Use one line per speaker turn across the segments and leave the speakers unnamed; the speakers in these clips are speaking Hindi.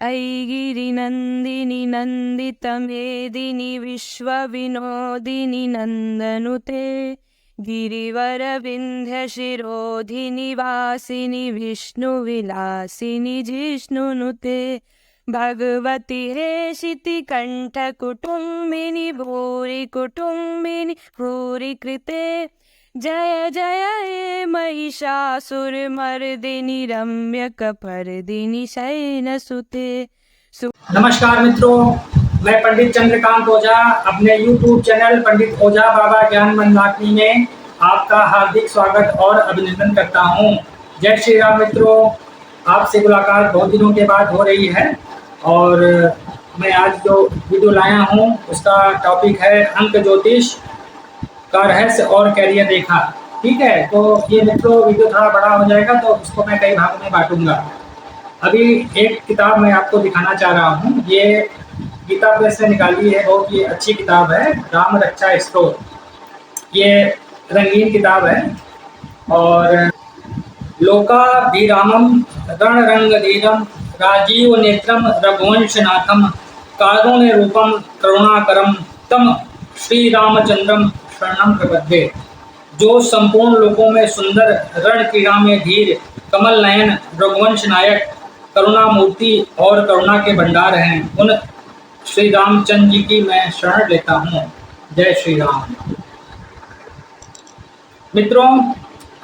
ऐगिरिनन्दिनि नन्दितमेदिनि विश्वविनोदिनि नन्दनुते गिरिवरविन्ध्यशिरोधिनि वासिनि विष्णुविलासिनि जिष्णुनुते भगवति हेशितिकण्ठकुटुम्बिनि भूरि कुटुम्बिनि भूरि कृते जय जय हे महिषासुरमर्दिनि रम्यकपर्दिनि शयनसुते।
नमस्कार मित्रों, मैं पंडित चंद्रकांत ओझा अपने YouTube चैनल पंडित ओझा बाबा ज्ञान मंदाकिनी में आपका हार्दिक स्वागत और अभिनंदन करता हूं। जय श्री राम मित्रों, आपसे मुलाकात बहुत दिनों के बाद हो रही है और मैं आज जो वीडियो लाया हूं उसका टॉपिक है अंक ज्योतिष का रहस्य और कैरियर रेखा। ठीक है, तो ये मित्रों वीडियो थोड़ा बड़ा हो जाएगा तो उसको मैं कई भागों में बांटूंगा। अभी एक किताब मैं आपको दिखाना चाह रहा हूँ, ये गीता प्रेस से निकाली है, बहुत ही अच्छी किताब है, राम रक्षा स्टोर। ये रंगीन किताब है और लोकाभिरामम रणरंगधीरम राजीव नेत्रम रघुवंशनाथम कारुण्य रूपम करुणाकरम तम श्री रामचंद्रम शरणम प्रपद्ये। जो संपूर्ण लोकों में सुंदर, रण क्रीड़ा में धीर, कमल नयन, रघुवंश नायक, करुणा मूर्ति और करुणा के भंडार हैं, उन श्री रामचंद्र जी की मैं शरण लेता हूँ। जय श्री राम। मित्रों,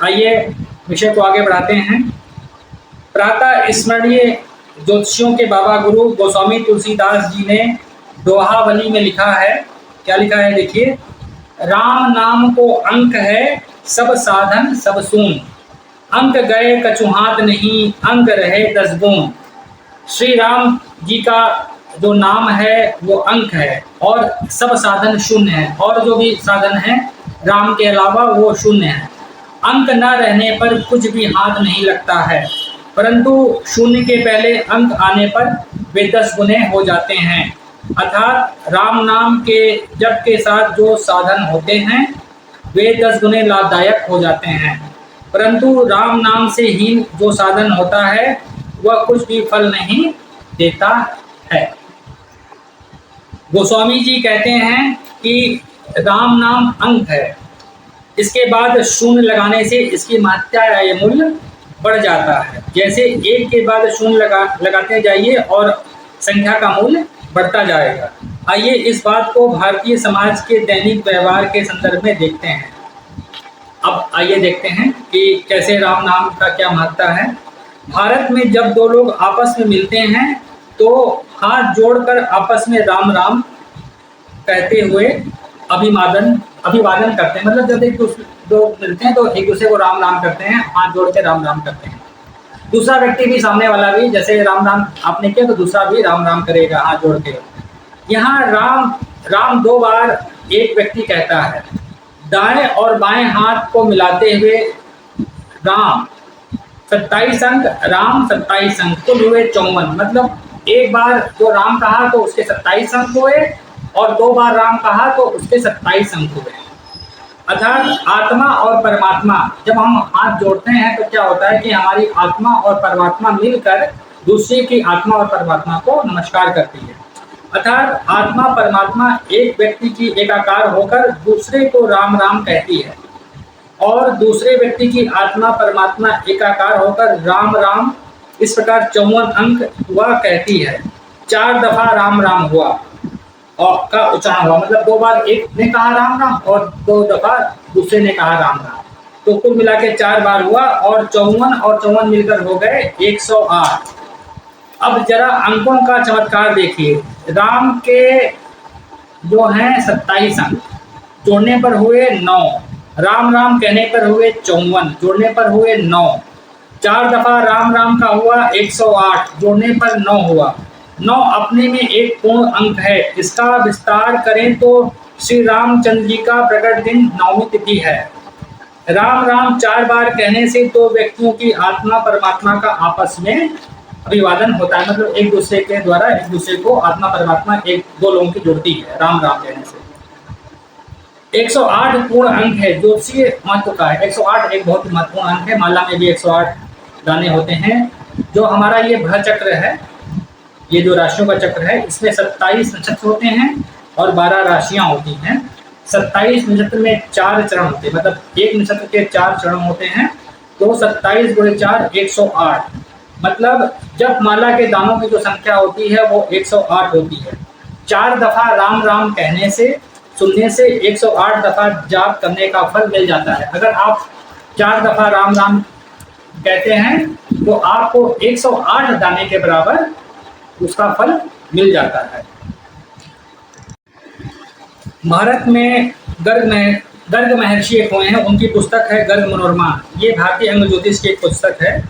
आइए विषय को आगे बढ़ाते हैं। प्रातः स्मरणीय ज्योतिषियों के बाबा गुरु गोस्वामी तुलसीदास जी ने दोहावली में लिखा है। क्या लिखा है देखिए, राम नाम को अंक है, सब साधन सब सून, अंक गए कछु हाथ नहीं, अंक रहे 10 गुण। श्री राम जी का जो नाम है वो अंक है और सब साधन शून्य है, और जो भी साधन है राम के अलावा वो शून्य है। अंक न रहने पर कुछ भी हाथ नहीं लगता है, परंतु शून्य के पहले अंक आने पर वे 10 गुने हो जाते हैं। अर्थात राम नाम के जप के साथ जो साधन होते हैं वे 10 गुने लाभदायक हो जाते हैं, परंतु राम नाम से ही जो साधन होता है वह कुछ भी फल नहीं देता है। गोस्वामी जी कहते हैं कि राम नाम अंक है, इसके बाद शून्य लगाने से इसकी मात्रा या ये मूल्य बढ़ जाता है। जैसे एक के बाद शून्य लगाते जाइए और संख्या का मूल्य बढ़ता जाएगा। आइए इस बात को भारतीय समाज के दैनिक व्यवहार के संदर्भ में देखते हैं। अब आइए देखते हैं कि कैसे राम नाम का क्या महत्व है। भारत में जब दो लोग आपस में मिलते हैं तो हाथ जोड़कर आपस में राम राम कहते हुए अभिवादन करते हैं। मतलब जब एक दूसरे लोग मिलते हैं तो एक दूसरे को राम राम करते हैं, हाथ जोड़ के राम राम करते हैं। दूसरा व्यक्ति भी, सामने वाला भी, जैसे राम राम आपने किया तो दूसरा भी राम राम करेगा हाथ जोड़ के। यहाँ राम राम 2 बार एक व्यक्ति कहता है। दाएं और बाएं हाथ को मिलाते हुए राम 27 अंक, राम 27 अंक, कुल हुए 54। मतलब एक बार जो राम कहा तो उसके 27 अंक हुए और 2 बार राम कहा तो उसके 27 अंक हुए। अर्थात आत्मा और परमात्मा, जब हम हाथ जोड़ते हैं तो क्या होता है कि हमारी आत्मा और परमात्मा मिलकर दूसरे की आत्मा और परमात्मा को नमस्कार करती है। अर्थात आत्मा परमात्मा एक व्यक्ति की एकाकार होकर दूसरे को राम राम कहती है और दूसरे व्यक्ति की आत्मा परमात्मा एकाकार होकर राम राम इस प्रकार 54 अंक वह कहती है। 4 दफा राम राम हुआ और का उच्चारण हुआ, मतलब 2 बार एक ने कहा राम राम और 2 दफा दूसरे ने कहा राम राम, तो कुल मिला के 4 बार हुआ और 54 और 54 मिलकर हो गए 108। अब जरा अंकों का चमत्कार देखिए। राम के जो हैं 27 अंक, जोड़ने पर हुए 9, राम राम कहने पर हुए 54, जोड़ने पर हुए 9, 4 दफा राम राम का हुआ 108, जोड़ने पर 9 हुआ। 9 अपने में एक पूर्ण अंक है। इसका विस्तार करें तो श्री रामचंद्र जी का प्रकट दिन 9वीं तिथि है। राम राम 4 बार कहने से 2 व्यक्तियों की आत्मा परमात्मा का आपस में अभिवादन होता है, मतलब एक दूसरे के द्वारा एक दूसरे को आत्मा परमात्मा एक 2 लोगों की जुड़ती है राम राम कहने से। 108 पूर्ण अंक है, ज्योतिषीय महत्व का है। 108 एक बहुत महत्वपूर्ण अंक है। माला में भी 108 दाने होते हैं। जो हमारा ये भर चक्र है ये जो राशियों का चक्र है इसमें 27 नक्षत्र होते हैं और 12 राशियां होती हैं। 27 नक्षत्र में 4 चरण होते हैं, मतलब एक नक्षत्र के 4 चरण होते हैं, तो 27 गुणे 4 108। मतलब जप माला के दानों की जो संख्या होती है वो 108 होती है। 4 दफा राम राम कहने से, सुनने से 108 दफा जाप करने का फल मिल जाता है। अगर आप 4 दफा राम राम कहते हैं तो आपको 108 दाने के बराबर उसका फल मिल जाता है। भारत में गर्ग महर्षि एक हुए हैं, उनकी पुस्तक है गर्ग मनोरमा। ये भारतीय अंक ज्योतिष की एक पुस्तक है।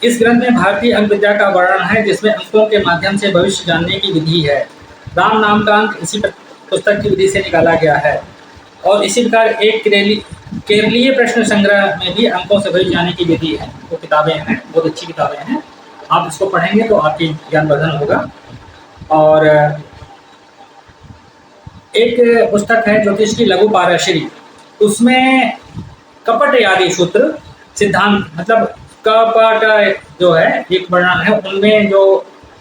इस ग्रंथ में भारतीय अंक विद्या का वर्णन है, जिसमें अंकों के माध्यम से भविष्य जानने की विधि है। राम नाम का अंक इसी पुस्तक की विधि से निकाला गया है। और इसी प्रकार एक केरलीय प्रश्न संग्रह में भी अंकों से भविष्य जानने की विधि है। वो किताबें हैं, बहुत अच्छी किताबें हैं, आप इसको पढ़ेंगे तो आपकी ज्ञानवर्धन होगा। और एक पुस्तक है ज्योतिष की लघु पाराशरी, उसमें कपट आदि सूत्र सिद्धांत, मतलब कपट जो है एक वर्णन है, उनमें जो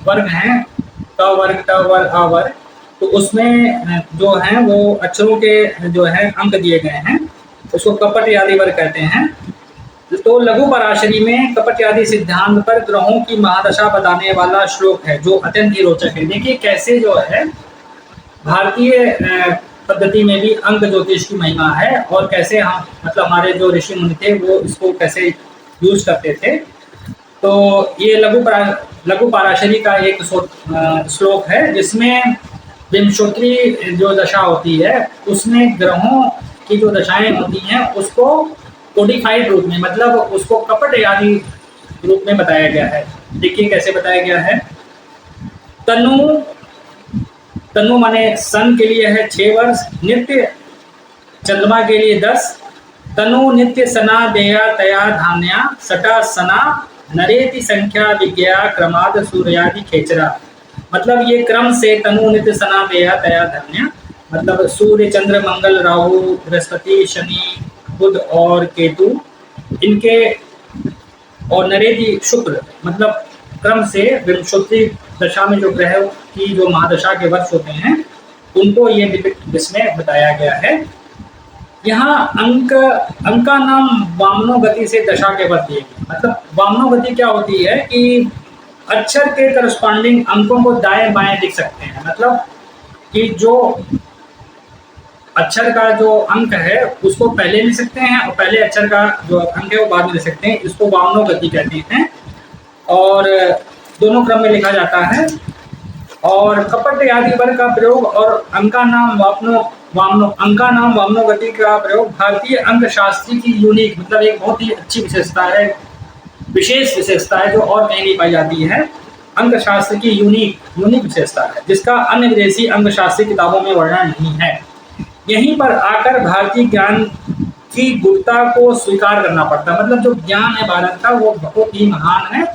वर्ग हैं क वर्ग ट वर्ग अ वर्ग, तो उसमें जो है वो अक्षरों के जो है अंक दिए गए हैं, उसको कपट आदि वर्ग कहते हैं। तो लघु पराशरी में कपट आदि सिद्धांत पर ग्रहों की महादशा बताने वाला श्लोक है, जो अत्यंत ही रोचक है। देखिए कैसे जो है भारतीय पद्धति में भी अंक ज्योतिष की महिमा है, और कैसे हम मतलब हमारे जो ऋषि मुनि थे वो इसको कैसे यूज करते थे। तो ये लघु पाराशरी का एक श्लोक है, जिसमें विंशोत्री जो दशा होती है उसमें ग्रहों की जो दशाएं होती हैं उसको कोडिफाइड रूप में, मतलब उसको कपट आदि रूप में बताया गया है। देखिए कैसे बताया गया है। तनु माने सन के लिए है 6 वर्ष, नित्य चंद्रमा के लिए 10, तनु नित्य सना देया तया धान्या सटा सना नरेति संख्या विज्ञा क्रमाद सूर्यादि खेचरा। मतलब ये क्रम से तनु नित्य सना देया तया धान्या, मतलब सूर्य चंद्र मंगल राहु बृहस्पति शनि बुध और केतु, इनके और नरेति शुक्र, मतलब क्रम से विंशोत्तरी दशा में जो ग्रह की जो महादशा के वर्ष होते हैं उनको ये इसमें बताया गया है। यहाँ अंक का नाम वामनो गति से दशा के वर्ष दिए गए। मतलब वामनो गति क्या होती है कि अक्षर के करस्पॉन्डिंग अंकों को दाएं बाएं लिख सकते हैं। मतलब कि जो अक्षर का जो अंक है उसको पहले लिख सकते हैं और पहले अक्षर का जो अंक है वो बाद में लिख सकते हैं। इसको वामनो गति कहते हैं और दोनों क्रम में लिखा जाता है। और कपट आदि वर्ग का प्रयोग और अंका नाम वामनो गति का प्रयोग भारतीय अंक शास्त्री की यूनिक, मतलब एक बहुत ही अच्छी विशेषता है, विशेष विशेषता है जो और कहीं नहीं पाई जाती है। अंक शास्त्र की यूनिक विशेषता है, जिसका अन्य विदेशी अंक शास्त्री किताबों में वर्णन नहीं है। यहीं पर आकर भारतीय ज्ञान की गुप्तता को स्वीकार करना पड़ता है। मतलब जो ज्ञान है भारत का वो बहुत ही महान है,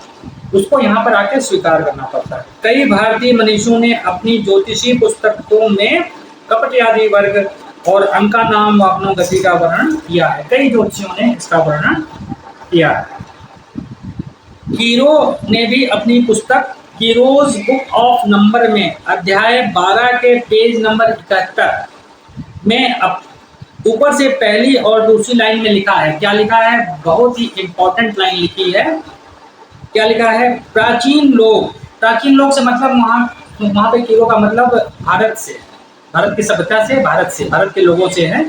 उसको यहाँ पर आके स्वीकार करना पड़ता है। कई भारतीय मनीषियों ने अपनी ज्योतिषी पुस्तकों में कपट आदि वर्ग और अंका नाम वामनो गति का वर्णन किया है। कई ज्योतिषियों ने इसका वर्णन किया है। कीरो ने भी अपनी पुस्तक कीरोज बुक ऑफ नंबर में अध्याय 12 के पेज नंबर 71 में ऊपर से पहली और दूसरी लाइन में लिखा है। क्या लिखा है? बहुत ही इंपॉर्टेंट लाइन लिखी है। क्या लिखा है? प्राचीन लोग से मतलब वहाँ पे कीरो का मतलब भारत से, भारत की सभ्यता से, भारत के लोगों से है,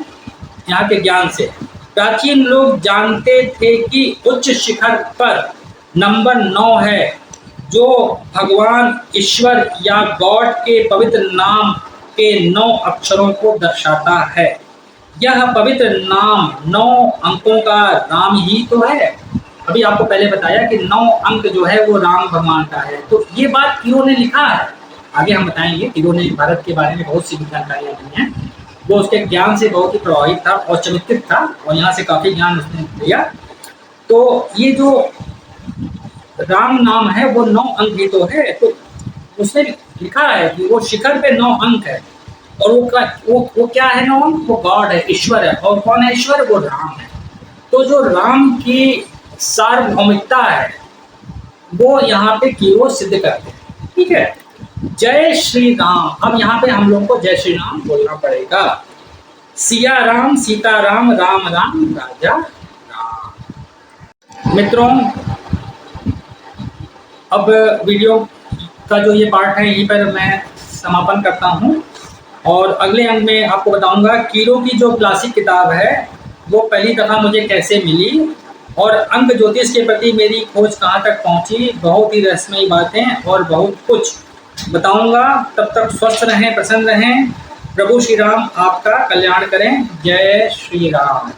यहाँ के ज्ञान से। प्राचीन लोग जानते थे कि उच्च शिखर पर नंबर 9 है, जो भगवान ईश्वर या गॉड के पवित्र नाम के 9 अक्षरों को दर्शाता है। यह पवित्र नाम 9 अंकों का नाम ही तो है। अभी आपको पहले बताया कि 9 अंक जो है वो राम भगवान का है। तो ये बात कीरो ने लिखा है, आगे हम बताएंगे। कीरो ने भारत के बारे में बहुत सी जानकारियाँ दी हैं। वो उसके ज्ञान से बहुत ही प्रभावित था और चमत्कृत था और यहाँ से काफ़ी ज्ञान उसने लिया। तो ये जो राम नाम है वो 9 अंक ही तो है। तो उसने लिखा है कि वो शिखर पे 9 अंक है और वो क्या है 9 अंक? वो गॉड है, ईश्वर है। और कौन है ईश्वर? वो राम है। तो जो राम की सार्वभौमिकता है वो यहाँ पे कीरो सिद्ध करते हैं। ठीक है। जय श्री राम। अब यहाँ पे हम लोग को जय श्री राम बोलना पड़ेगा। सिया राम, सीता राम, राम राम, राजा राम। मित्रों, अब वीडियो का जो ये पार्ट है यहीं पर मैं समापन करता हूँ और अगले अंक में आपको बताऊंगा कीरो की जो क्लासिक किताब है वो पहली दफ़ा मुझे कैसे मिली और अंक ज्योतिष के प्रति मेरी खोज कहाँ तक पहुँची। बहुत ही रहस्यमयी बातें और बहुत कुछ बताऊंगा। तब तक स्वस्थ रहें, प्रसन्न रहें। प्रभु श्री राम आपका कल्याण करें। जय श्री राम।